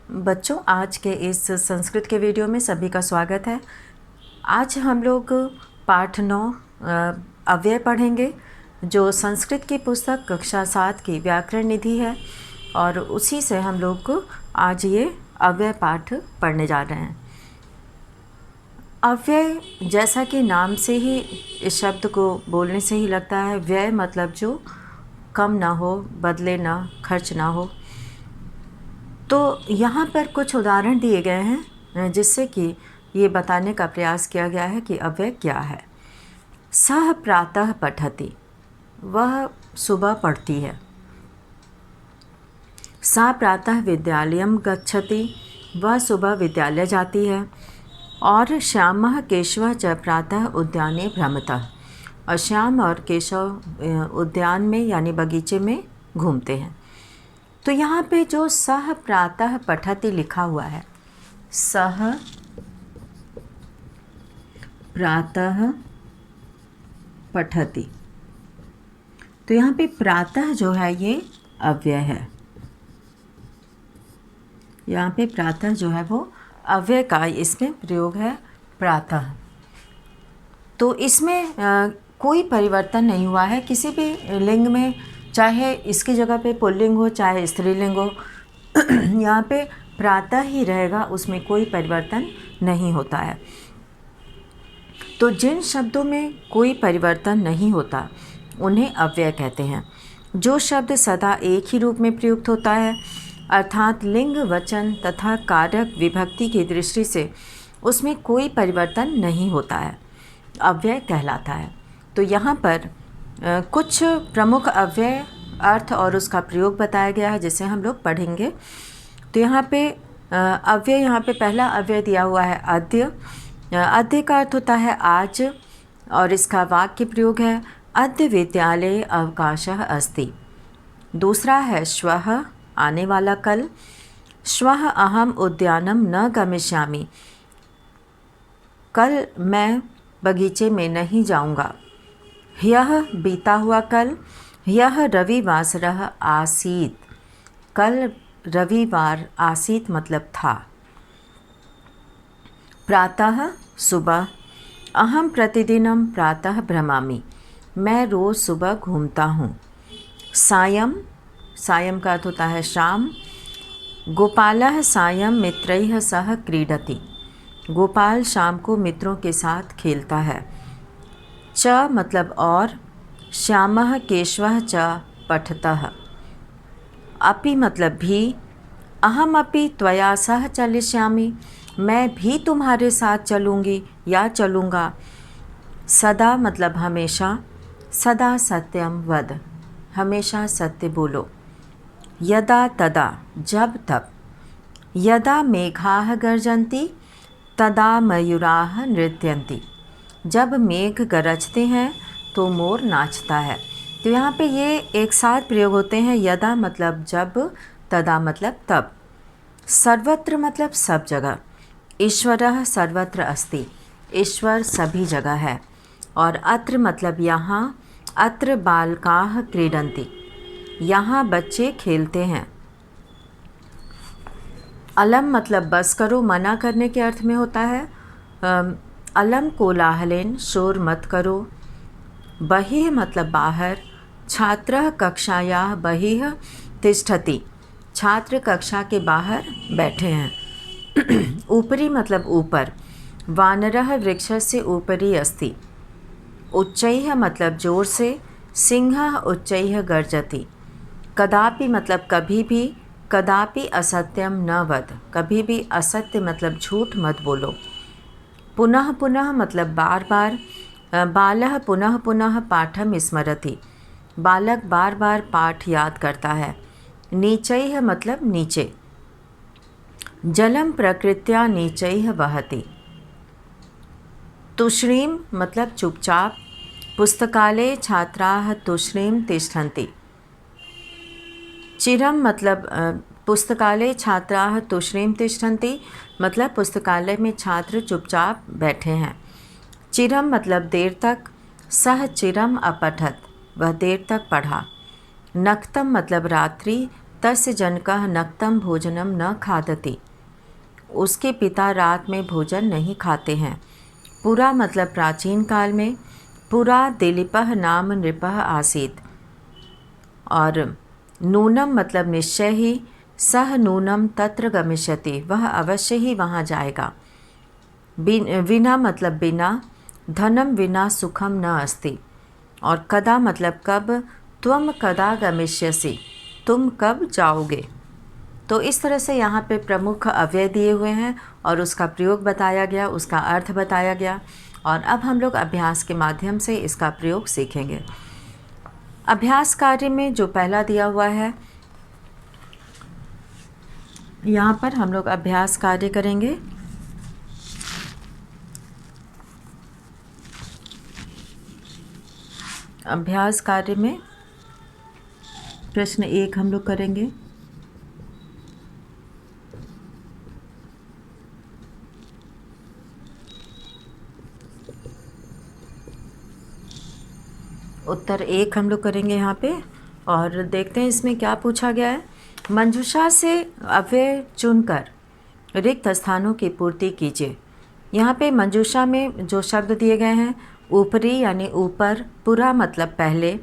बच्चों, आज के इस संस्कृत के वीडियो में सभी का स्वागत है। आज हम लोग पाठ 9 अव्यय पढ़ेंगे, जो संस्कृत की पुस्तक कक्षा 7 की व्याकरण निधि है और उसी से हम लोग आज ये अव्यय पाठ पढ़ने जा रहे हैं। अव्यय, जैसा कि नाम से ही इस शब्द को बोलने से ही लगता है, व्यय मतलब जो कम ना हो, बदले ना, खर्च ना हो। तो यहाँ पर कुछ उदाहरण दिए गए हैं जिससे कि ये बताने का प्रयास किया गया है कि अव्यय क्या है। सह प्रातः पठति, वह सुबह पढ़ती है। सा प्रातः विद्यालयम गच्छति, वह सुबह विद्यालय जाती है। और श्यामः केशवः च प्रातः उद्याने भ्रमतः, और श्याम और केशव उद्यान में यानी बगीचे में घूमते हैं। तो यहाँ पे जो सह प्रातः पठति लिखा हुआ है, सह प्रातः पठति, तो यहाँ पे प्रातः जो है ये अव्यय है। यहाँ पे प्रातः जो है वो अव्यय का इसमें प्रयोग है, प्रातः। तो इसमें कोई परिवर्तन नहीं हुआ है किसी भी लिंग में, चाहे इसकी जगह पे पुल्लिंग हो चाहे स्त्रीलिंग हो यहाँ पे प्रातः ही रहेगा, उसमें कोई परिवर्तन नहीं होता है। तो जिन शब्दों में कोई परिवर्तन नहीं होता उन्हें अव्यय कहते हैं। जो शब्द सदा एक ही रूप में प्रयुक्त होता है, अर्थात लिंग, वचन तथा कारक विभक्ति की दृष्टि से उसमें कोई परिवर्तन नहीं होता है, अव्यय कहलाता है। तो यहाँ पर कुछ प्रमुख अव्यय, अर्थ और उसका प्रयोग बताया गया है जिसे हम लोग पढ़ेंगे। तो यहाँ पे अव्यय, यहाँ पे पहला अव्यय दिया हुआ है अद्य। अद्य का अर्थ होता है आज, और इसका वाक्य प्रयोग है अद्य विद्यालये अवकाशः अस्ति। दूसरा है श्वः, आने वाला कल। श्वः अहम उद्यानम न गमिष्यामि, कल मैं बगीचे में नहीं जाऊँगा। ह्यः, बीता हुआ कल। ह्यः रविवासरः आसीत्, कल रविवार आसीत् मतलब था। प्रातः, सुबह। अहम प्रतिदिनं प्रातः भ्रमामि, मैं रोज़ सुबह घूमता हूँ। सायं, सायं का अर्थ होता है शाम। गोपालः सायं मित्रैः सह क्रीडति, गोपाल शाम को मित्रों के साथ खेलता है। च मतलब और। श्यामः केशवः च पठतः, अपि मतलब भी। अहम अपि त्वया सह चलिष्यामि, मैं भी तुम्हारे साथ चलूँगी या चलूँगा। सदा मतलब हमेशा। सदा सत्यम वद, हमेशा सत्य बोलो। यदा तदा, जब तब। यदा मेघाः गर्जन्ति तदा मयूराः नृत्यन्ति, जब मेघ गरजते हैं तो मोर नाचता है। तो यहाँ पे ये एक साथ प्रयोग होते हैं। यदा मतलब जब, तदा मतलब तब। सर्वत्र मतलब सब जगह। ईश्वरः सर्वत्र अस्ति, ईश्वर सभी जगह है। और अत्र मतलब यहाँ। अत्र बालकाः क्रीडन्ति, यहाँ बच्चे खेलते हैं। अलम मतलब बस करो, मना करने के अर्थ में होता है। अलम कोलाहलेन, शोर मत करो। बहिः मतलब बाहर। छात्रः कक्षायाः बहिः तिष्ठति, छात्र कक्षा के बाहर बैठे हैं। ऊपरी मतलब ऊपर। वानरः वृक्षस्य ऊपरी अस्ति। उच्चैः मतलब जोर से। सिंहः उच्चैः गर्जति। कदापि मतलब कभी भी। कदापि असत्यम न वद, कभी भी असत्य मतलब झूठ मत बोलो। पुनः पुनः मतलब बार बार। बालः पुनः पुनः पाठम स्मरति, बालक बार बार पाठ याद करता है। नीचैः मतलब नीचे। जलम प्रकृत्या नीचैः वहति। तुष्णीम मतलब चुपचाप। पुस्तकालये छात्राः तुष्णीम तिष्ठन्ति। चिरम मतलब पुस्तकालये छात्राः तुष्णीम तिष्ठन्ति, मतलब पुस्तकालय में छात्र चुपचाप बैठे हैं। चिरम मतलब देर तक। सह चिरम अपठत, वह देर तक पढ़ा। नक्तम मतलब रात्रि। तस्य जनकः नक्तं भोजनम न खादति। उसके पिता रात में भोजन नहीं खाते हैं। पुरा मतलब प्राचीन काल में। पुरा दिलीपः नाम नृपः आसीत्। और नूनम मतलब निश्चय ही। सह नूनम तत्र गमिष्यति, वह अवश्य ही वहाँ जाएगा। विना मतलब बिना। धनम विना सुखम न अस्ति। और कदा मतलब कब। त्वम कदा गमिष्यसि, तुम कब जाओगे। तो इस तरह से यहाँ पे प्रमुख अव्यय दिए हुए हैं और उसका प्रयोग बताया गया, उसका अर्थ बताया गया। और अब हम लोग अभ्यास के माध्यम से इसका प्रयोग सीखेंगे। अभ्यास कार्य में जो पहला दिया हुआ है, यहाँ पर हम लोग अभ्यास कार्य करेंगे। अभ्यास कार्य में प्रश्न 1 हम लोग करेंगे। उत्तर 1 हम लोग करेंगे यहाँ पे। और देखते हैं इसमें क्या पूछा गया है। मंजूषा से अव्यय चुनकर रिक्त स्थानों की पूर्ति कीजिए। यहाँ पे मंजूषा में जो शब्द दिए गए हैं, ऊपरी यानी ऊपर, पुरा मतलब पहले,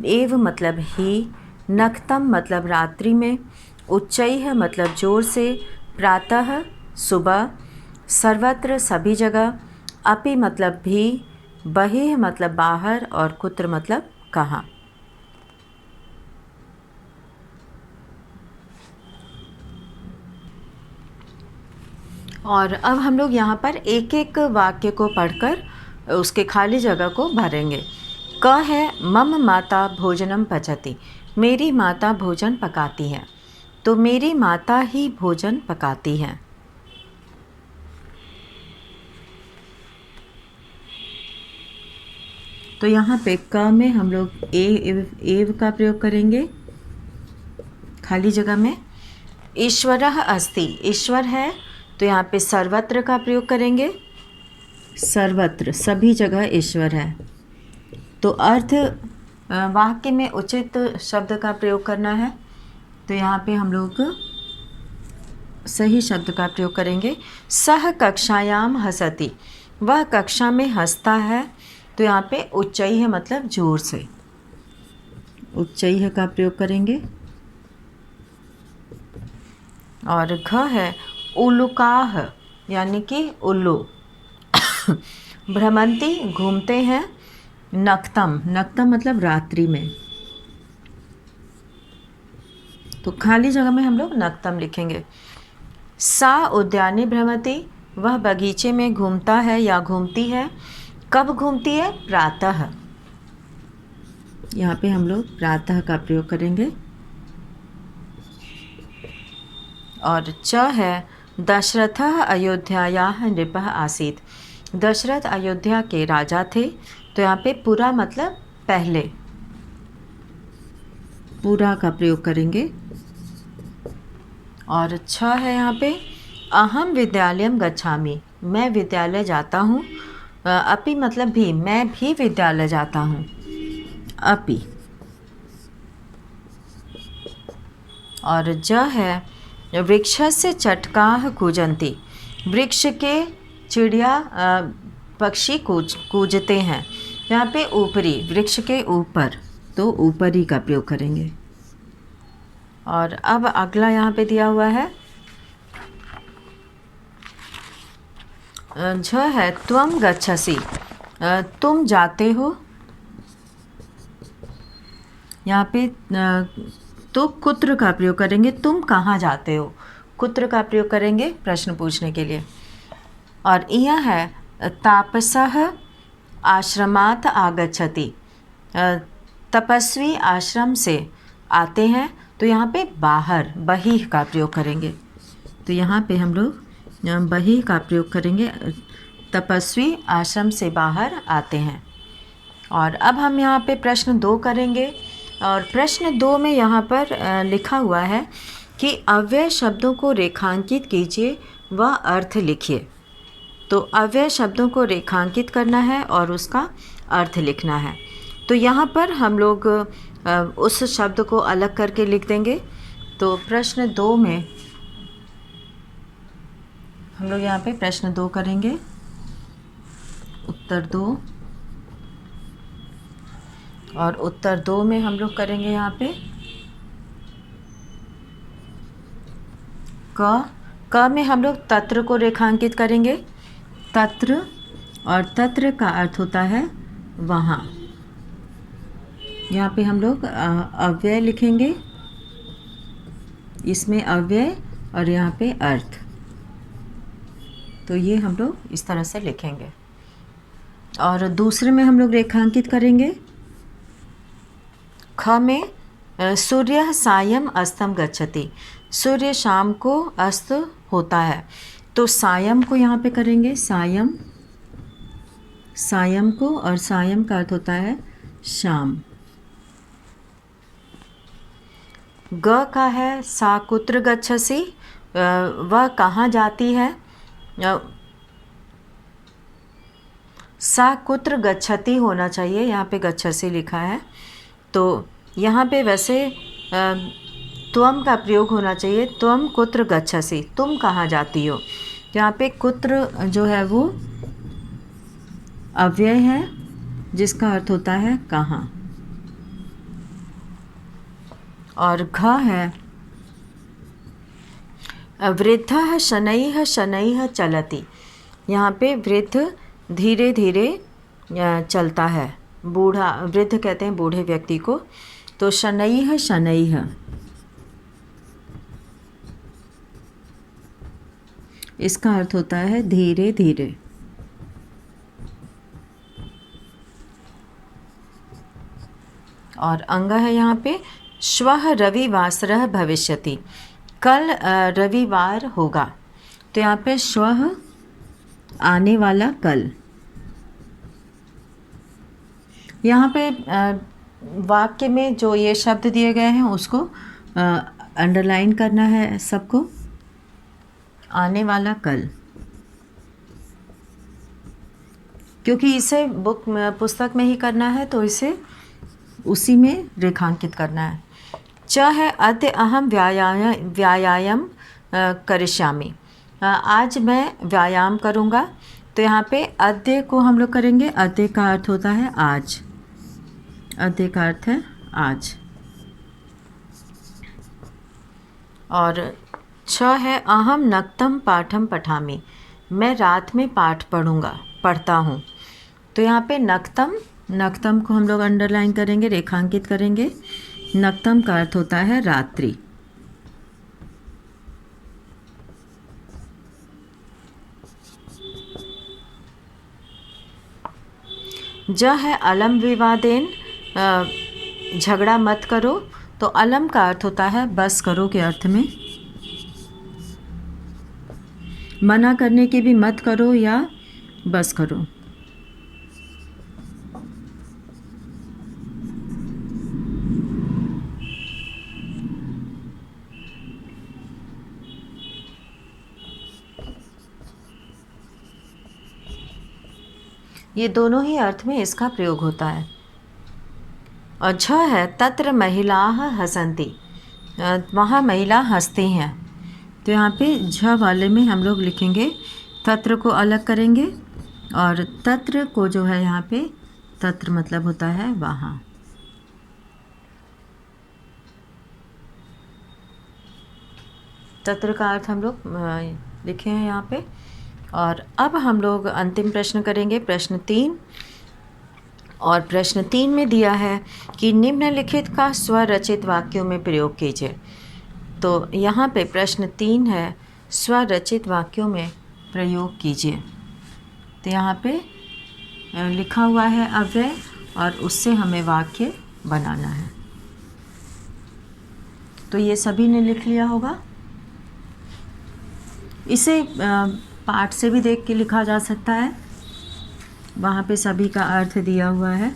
एव मतलब ही, नक्तम मतलब रात्रि में, उच्चैः मतलब जोर से, प्रातः सुबह, सर्वत्र सभी जगह, अपि मतलब भी, बहिः मतलब बाहर और कुत्र मतलब कहाँ। और अब हम लोग यहाँ पर एक एक वाक्य को पढ़कर उसके खाली जगह को भरेंगे। क है मम माता भोजनम पचती, मेरी माता भोजन पकाती हैं। तो मेरी माता ही भोजन पकाती हैं। तो यहाँ पे क में हम लोग एव का प्रयोग करेंगे खाली जगह में। ईश्वरः अस्ति, ईश्वर है, तो यहाँ पे सर्वत्र का प्रयोग करेंगे। सर्वत्र सभी जगह ईश्वर है। तो अर्थ वाक्य में उचित शब्द का प्रयोग करना है। तो यहाँ पे हम लोग सही शब्द का प्रयोग करेंगे। सह कक्षायाम हसति, वह कक्षा में हंसता है। तो यहाँ पे उच्चैः मतलब जोर से, उच्चैः का प्रयोग करेंगे। और घ है उल्लुकाः यानी कि उल्लू। भ्रमंती घूमते हैं। नक्तम, नक्तम मतलब रात्रि में। तो खाली जगह में हम लोग नक्तम लिखेंगे। सा उद्याने भ्रमति, वह बगीचे में घूमता है या घूमती है। कब घूमती है। प्रातः, यहाँ पे हम लोग प्रातः का प्रयोग करेंगे। और च है दशरथः अयोध्यायाः नृपः आसीत्, दशरथ अयोध्या के राजा थे। तो यहाँ पे पूरा मतलब पहले, पूरा का प्रयोग करेंगे। और छ है यहाँ पे अहम विद्यालयम गच्छामि, मैं विद्यालय जाता हूँ। अपि मतलब भी, मैं भी विद्यालय जाता हूँ। अपि। और ज है वृक्षस्य चटकाः कूजन्ति, वृक्ष के चिड़िया पक्षी कूजते हैं। यहाँ पे ऊपरी, वृक्ष के ऊपर, तो ऊपरी का प्रयोग करेंगे। और अब अगला यहाँ पे दिया हुआ है झ है त्वम गच्छसि, तुम जाते हो। यहाँ पे तो कुत्र का प्रयोग करेंगे, तुम कहाँ जाते हो। कुत्र का प्रयोग करेंगे प्रश्न पूछने के लिए। और यह है तापसः आश्रमात् आगच्छति, तपस्वी आश्रम से आते हैं। तो यहाँ पे बाहर, बहिः का प्रयोग करेंगे। तो यहाँ पे हम लोग बहिः का प्रयोग करेंगे, तपस्वी आश्रम से बाहर आते हैं। और अब हम यहाँ पे प्रश्न 2 करेंगे। और प्रश्न 2 में यहाँ पर लिखा हुआ है कि अव्यय शब्दों को रेखांकित कीजिए व अर्थ लिखिए। तो अव्यय शब्दों को रेखांकित करना है और उसका अर्थ लिखना है। तो यहाँ पर हम लोग उस शब्द को अलग करके लिख देंगे। तो प्रश्न 2 में हम लोग यहाँ पे प्रश्न 2 करेंगे, उत्तर 2, और उत्तर 2 में हम लोग करेंगे यहाँ पे क में हम लोग तत्र को रेखांकित करेंगे। तत्र, और तत्र का अर्थ होता है वहाँ। यहाँ पे हम लोग अव्यय लिखेंगे, इसमें अव्यय और यहाँ पे अर्थ। तो ये हम लोग इस तरह से लिखेंगे। और दूसरे में हम लोग रेखांकित करेंगे ख में सूर्य सायं अस्तम गच्छति। सूर्य शाम को अस्त होता है, तो सायं को यहाँ पे करेंगे सायं, सायं को, और सायं का अर्थ होता है शाम। ग का है सा कुत्र गच्छसि, वह कहाँ जाती है। सा कुत्र गच्छति होना चाहिए, यहाँ पे गच्छसि लिखा है, तो यहाँ पे वैसे त्वम का प्रयोग होना चाहिए। त्वम कुत्र गच्छसि, तुम कहाँ जाती हो। यहाँ पे कुत्र जो है वो अव्यय है, जिसका अर्थ होता है कहाँ। और घ है वृद्धः शनैः शनैः चलति। यहाँ पे वृद्ध धीरे धीरे चलता है। बूढ़ा, वृद्ध कहते हैं बूढ़े व्यक्ति को, तो शनैः शनैः, इसका अर्थ होता है धीरे धीरे। और अंग है यहाँ पे श्वः रविवासरः भविष्यति, कल रविवार होगा। तो यहाँ पे श्वः आने वाला कल। यहाँ पे वाक्य में जो ये शब्द दिए गए हैं उसको अंडरलाइन करना है सबको। आने वाला कल, क्योंकि इसे पुस्तक में ही करना है, तो इसे उसी में रेखांकित करना है। च है अद्य अहम व्यायाम करिष्यामि, आज मैं व्यायाम करूँगा। तो यहाँ पे अद्य को हम लोग करेंगे, अद्य का अर्थ होता है आज, अद्य का अर्थ है आज। और छ है अहम नक्तम पाठम पठामि, मैं रात में पाठ पढ़ता हूँ। तो यहाँ पे नक्तम, नक्तम को हम लोग अंडरलाइन करेंगे, रेखांकित करेंगे। नक्तम का अर्थ होता है रात्रि। ज है अलम विवादेन, झगड़ा मत करो। तो अलम का अर्थ होता है बस करो के अर्थ में, मना करने की भी मत करो या बस करो। ये दोनों ही अर्थ में इसका प्रयोग होता है। और झ है तत्र महिलाः हसन्ति, वहाँ महिला हंसती हैं। तो यहाँ पे झ वाले में हम लोग लिखेंगे, तत्र को अलग करेंगे, और तत्र को जो है यहाँ पे, तत्र मतलब होता है वहाँ। तत्र का अर्थ हम लोग लिखे हैं यहाँ पे। और अब हम लोग अंतिम प्रश्न करेंगे, प्रश्न 3। और प्रश्न 3 में दिया है कि निम्नलिखित का स्वरचित वाक्यों में प्रयोग कीजिए। तो यहाँ पे प्रश्न 3 है, स्वरचित वाक्यों में प्रयोग कीजिए। तो यहाँ पे लिखा हुआ है अव्यय, और उससे हमें वाक्य बनाना है। तो ये सभी ने लिख लिया होगा। इसे पाठ से भी देख के लिखा जा सकता है, वहाँ पे सभी का अर्थ दिया हुआ है।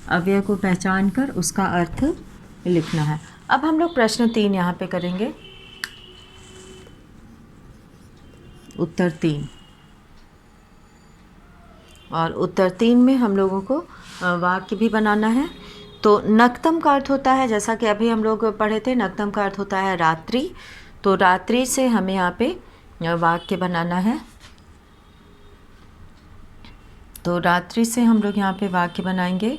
अव्यय को पहचान कर उसका अर्थ लिखना है। अब हम लोग प्रश्न 3 यहाँ पे करेंगे, उत्तर 3। और उत्तर 3 में हम लोगों को वाक्य भी बनाना है। तो नक्तम का अर्थ होता है, जैसा कि अभी हम लोग पढ़े थे, नक्तम का अर्थ होता है रात्रि। तो रात्रि से हमें यहाँ पे वाक्य बनाना है। तो रात्रि से हम लोग यहाँ पे वाक्य बनाएंगे।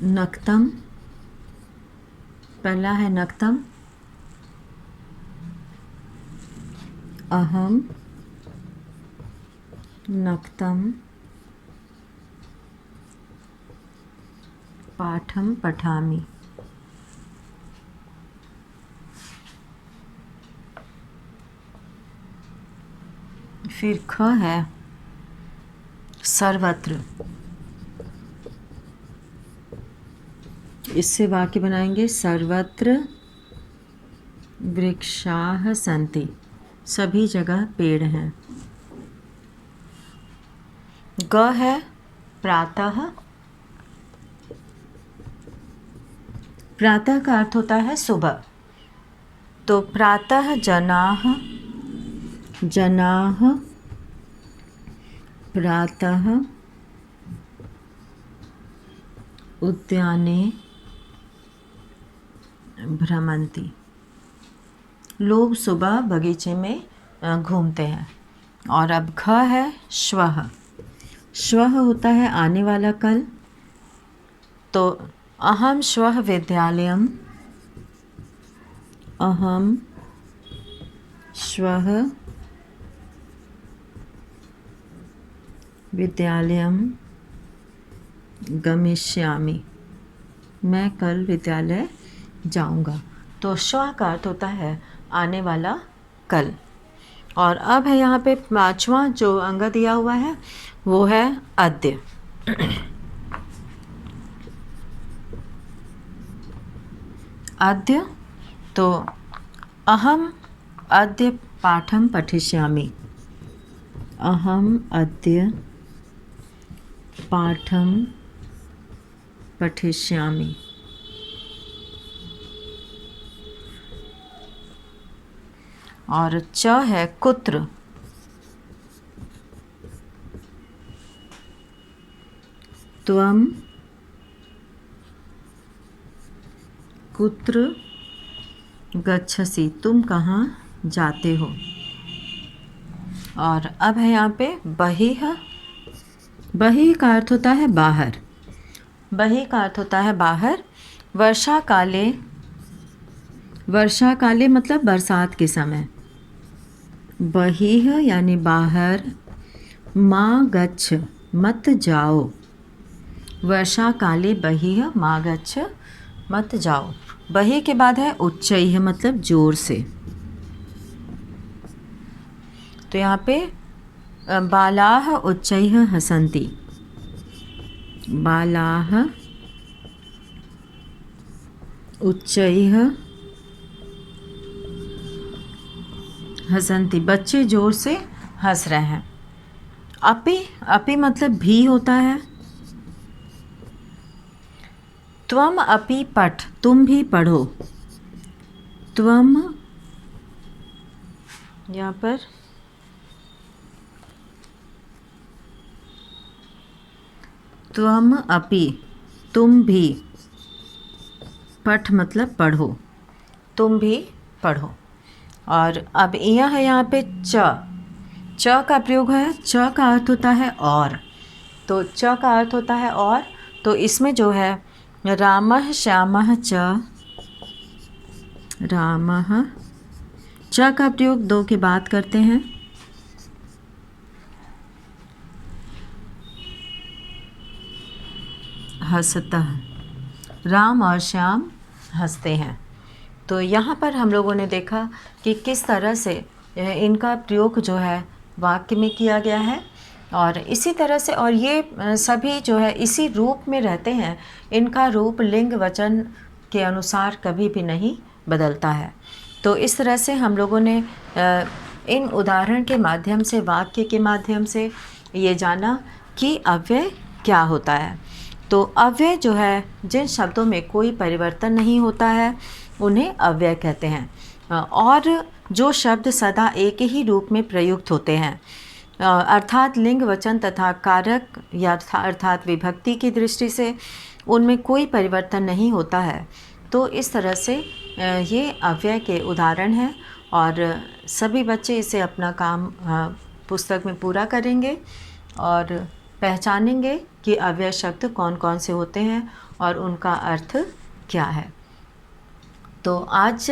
नक्तम, पहला है नक्तम, अहम नक्तम पाठम पठामि। फिर ख है सर्वत्र, इससे वाक्य बनाएंगे सर्वत्र वृक्षाः सन्ति, सभी जगह पेड़ हैं। ग है प्रातः, प्रातः का अर्थ होता है सुबह। तो प्रातः जनाः, जनाः प्रातः उद्याने भ्रमन्ति, लोग सुबह बगीचे में घूमते हैं। और अब ख है श्वः, श्वः होता है आने वाला कल। तो अहम श्वः विद्यालयम, अहम श्वः विद्यालयम गमिष्यामि, मैं कल विद्यालय जाऊंगा। तो श्वः का अर्थ होता है आने वाला कल। और अब है यहाँ पे पांचवा जो अंग दिया हुआ है वो है अद्य। अद्य, तो अहम अद्य पाठम पठिष्यामि, अहम अद्य पाठम पठिष्यामि। और च है कुत्र, त्वं कुत्र गच्छसि, तुम कहाँ जाते हो। और अब है यहाँ पे बहिः, बहिः का अर्थ होता है बाहर, बहिः का अर्थ होता है बाहर। वर्षा काले, वर्षा काले मतलब बरसात के समय। बहिः यानी बाहर, मा गच्छ मत जाओ, वर्षा काले बहिः मा गच्छ मत जाओ। बहिः के बाद है उच्चैः मतलब जोर से। तो यहाँ पे बालाः उच्चैः हसन्ति, बालाः उच्चैः हसन्ति, बच्चे जोर से हंस रहे हैं। अपि, अपि मतलब भी होता है। त्वम अपि पठ, तुम भी पढ़ो। त्वम, यहाँ पर त्वम अपि, तुम भी, पठ मतलब पढ़ो, तुम भी पढ़ो। और अब यह है यहाँ पे च, च का प्रयोग है। च का अर्थ होता है और, तो च का अर्थ होता है और। तो इसमें जो है रामः श्यामः च, रामः, च का प्रयोग दो के बाद करते हैं। हंसतः, राम और श्याम हंसते हैं। तो यहाँ पर हम लोगों ने देखा कि किस तरह से इनका प्रयोग जो है वाक्य में किया गया है। और इसी तरह से, और ये सभी जो है इसी रूप में रहते हैं, इनका रूप लिंग वचन के अनुसार कभी भी नहीं बदलता है। तो इस तरह से हम लोगों ने इन उदाहरण के माध्यम से, वाक्य के माध्यम से ये जाना कि अव्यय क्या होता है। तो अव्यय जो है, जिन शब्दों में कोई परिवर्तन नहीं होता है उन्हें अव्यय कहते हैं। और जो शब्द सदा एक ही रूप में प्रयुक्त होते हैं, अर्थात लिंग, वचन तथा कारक या अर्थात विभक्ति की दृष्टि से उनमें कोई परिवर्तन नहीं होता है। तो इस तरह से ये अव्यय के उदाहरण हैं और सभी बच्चे इसे अपना काम पुस्तक में पूरा करेंगे और पहचानेंगे कि अव्यय शब्द कौन कौन से होते हैं और उनका अर्थ क्या है। तो आज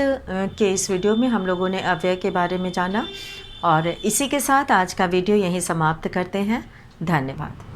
के इस वीडियो में हम लोगों ने अव्यय के बारे में जाना और इसी के साथ आज का वीडियो यहीं समाप्त करते हैं। धन्यवाद।